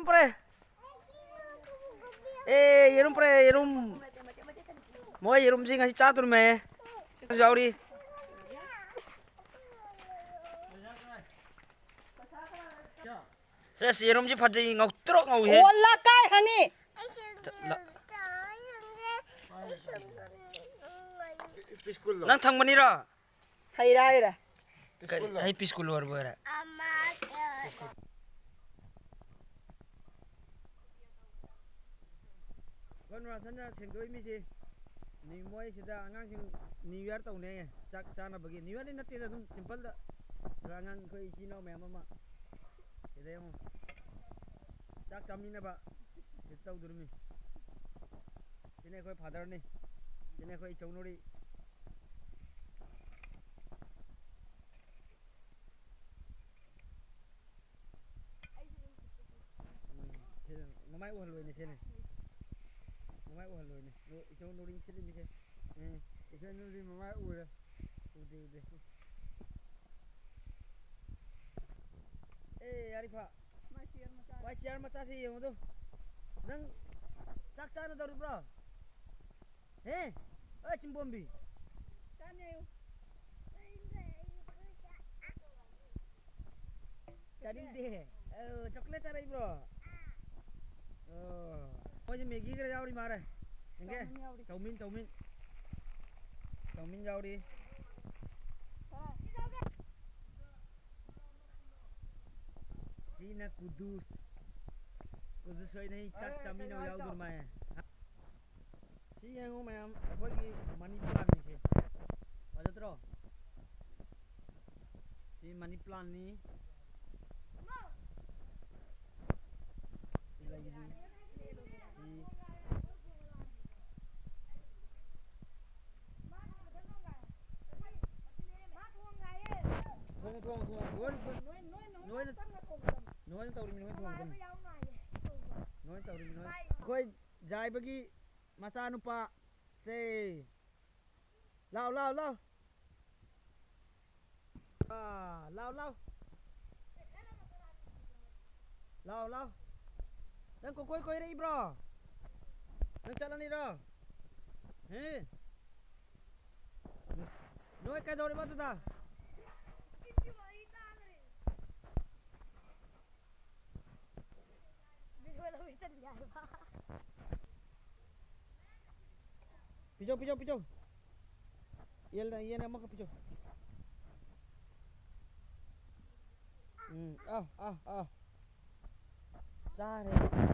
pre. Yerum pre, yerum. Moi yerum sih ngasih catur me. Jauh di. Saya yerum sih pada ngau trok ngau he. Wala kai hani. Nang thang mani ra. Hayra. Hai piskul luar boy ra. Kon ra sana sengdoi mi si. Ni moi sida angang sing New Year tau ne. Chak chana bagi New Year ni natti da dum simple da. Rangang koi chino me mama. Sida yo. Chak chamni na ba. Tau durmi. Sine koi father ni. Sine koi chaunori. Mamai uhal loy ni sine. Mamai uhal loy ni. Ichau noring sili mi se. Ichau noring mamai uhal. Ude. Arifa. Mai chair mata si yung tu. Nang sak sana daru bro. Cimbombi. Cari deh. Coklat ada bro. Mau je Maggi ke jauh di mana? Enggak? Caumin jauh di. Cina Kudus soy nahi cak camin au jauh dur mai. Si yang umam apa lagi money plant ni si. Ada terus. Si money plant ni. Lagi ni. Nuôi tàu đi nuôi khơi dài bagi masa nupa se lao lao dan koi deh bro dan jalan ni dah nuôi cái đâu đi bắt ta Pijo. Iya nama ke pijo. Cari.